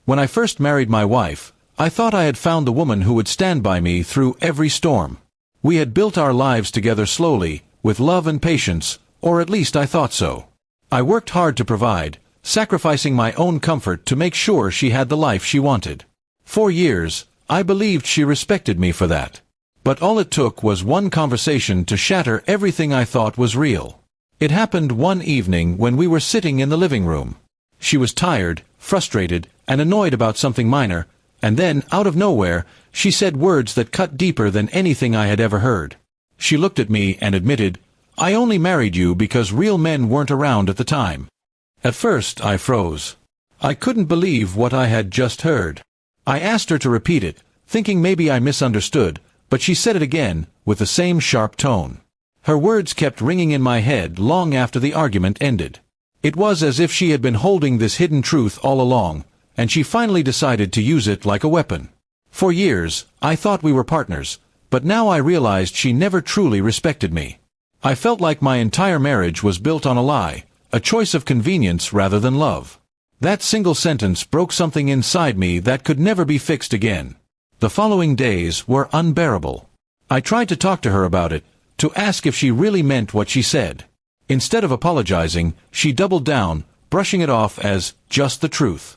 When I first married my wife, I thought I had found the woman who would stand by me through every storm. We had built our lives together slowly, with love and patience, or at least I thought so. I worked hard to provide, sacrificing my own comfort to make sure she had the life she wanted. For years, I believed she respected me for that. But all it took was one conversation to shatter everything I thought was real. It happened one evening when we were sitting in the living room. She was tired, frustrated, and annoyed about something minor, and then, out of nowhere, she said words that cut deeper than anything I had ever heard. She looked at me and admitted, "I only married you because real men weren't around at the time." At first, I froze. I couldn't believe what I had just heard. I asked her to repeat it, thinking maybe I misunderstood, but she said it again, with the same sharp tone. Her words kept ringing in my head long after the argument ended. It was as if she had been holding this hidden truth all along, and she finally decided to use it like a weapon. For years, I thought we were partners, but now I realized she never truly respected me. I felt like my entire marriage was built on a lie, a choice of convenience rather than love. That single sentence broke something inside me that could never be fixed again. The following days were unbearable. I tried to talk to her about it, to ask if she really meant what she said. Instead of apologizing, she doubled down, brushing it off as just the truth.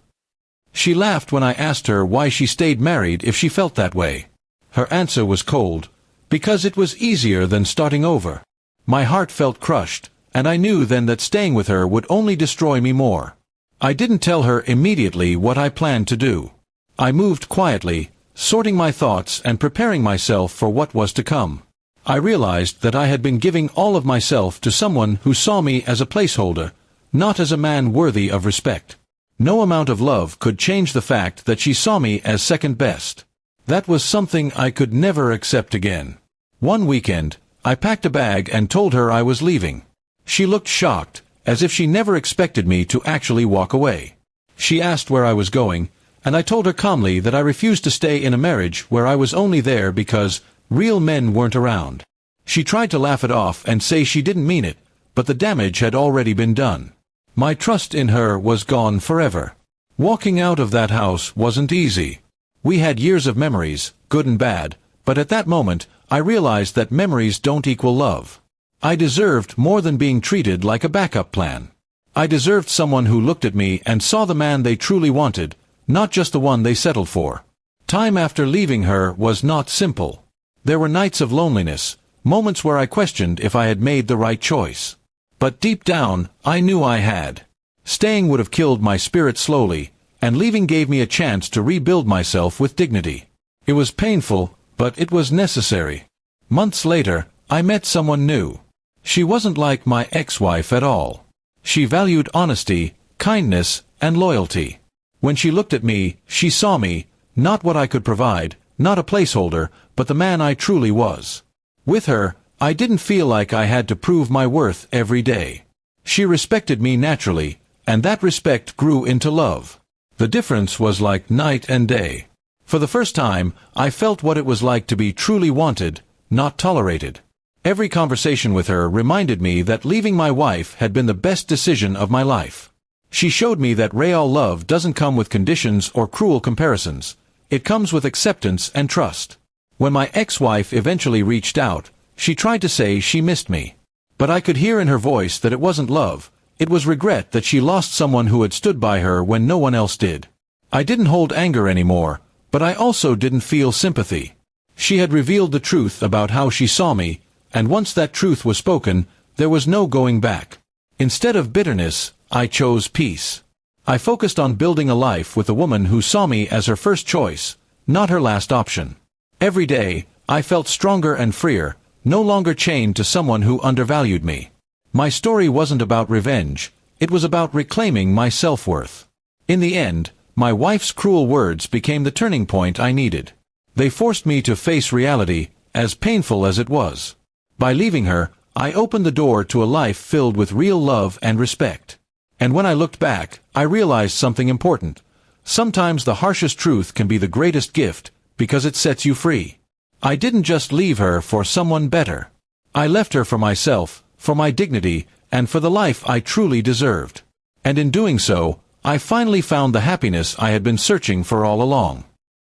She laughed when I asked her why she stayed married if she felt that way. Her answer was cold, because it was easier than starting over. My heart felt crushed, and I knew then that staying with her would only destroy me more. I didn't tell her immediately what I planned to do. I moved quietly, sorting my thoughts and preparing myself for what was to come. I realized that I had been giving all of myself to someone who saw me as a placeholder, not as a man worthy of respect. No amount of love could change the fact that she saw me as second best. That was something I could never accept again. One weekend, I packed a bag and told her I was leaving. She looked shocked, as if she never expected me to actually walk away. She asked where I was going, and I told her calmly that I refused to stay in a marriage where I was only there because real men weren't around. She tried to laugh it off and say she didn't mean it, but the damage had already been done. My trust in her was gone forever. Walking out of that house wasn't easy. We had years of memories, good and bad, but at that moment, I realized that memories don't equal love. I deserved more than being treated like a backup plan. I deserved someone who looked at me and saw the man they truly wanted, not just the one they settled for. Time after leaving her was not simple. There were nights of loneliness, moments where I questioned if I had made the right choice. But deep down, I knew I had. Staying would have killed my spirit slowly, and leaving gave me a chance to rebuild myself with dignity. It was painful, but it was necessary. Months later, I met someone new. She wasn't like my ex-wife at all. She valued honesty, kindness, and loyalty. When she looked at me, she saw me, not what I could provide, not a placeholder, but the man I truly was. With her, I didn't feel like I had to prove my worth every day. She respected me naturally, and that respect grew into love. The difference was like night and day. For the first time, I felt what it was like to be truly wanted, not tolerated. Every conversation with her reminded me that leaving my wife had been the best decision of my life. She showed me that real love doesn't come with conditions or cruel comparisons. It comes with acceptance and trust. When my ex-wife eventually reached out, she tried to say she missed me. But I could hear in her voice that it wasn't love, it was regret that she lost someone who had stood by her when no one else did. I didn't hold anger anymore, but I also didn't feel sympathy. She had revealed the truth about how she saw me, and once that truth was spoken, there was no going back. Instead of bitterness, I chose peace. I focused on building a life with a woman who saw me as her first choice, not her last option. Every day, I felt stronger and freer, no longer chained to someone who undervalued me. My story wasn't about revenge, it was about reclaiming my self-worth. In the end, my wife's cruel words became the turning point I needed. They forced me to face reality, as painful as it was. By leaving her, I opened the door to a life filled with real love and respect. And when I looked back, I realized something important. Sometimes the harshest truth can be the greatest gift, because it sets you free. I didn't just leave her for someone better. I left her for myself, for my dignity, and for the life I truly deserved. And in doing so, I finally found the happiness I had been searching for all along.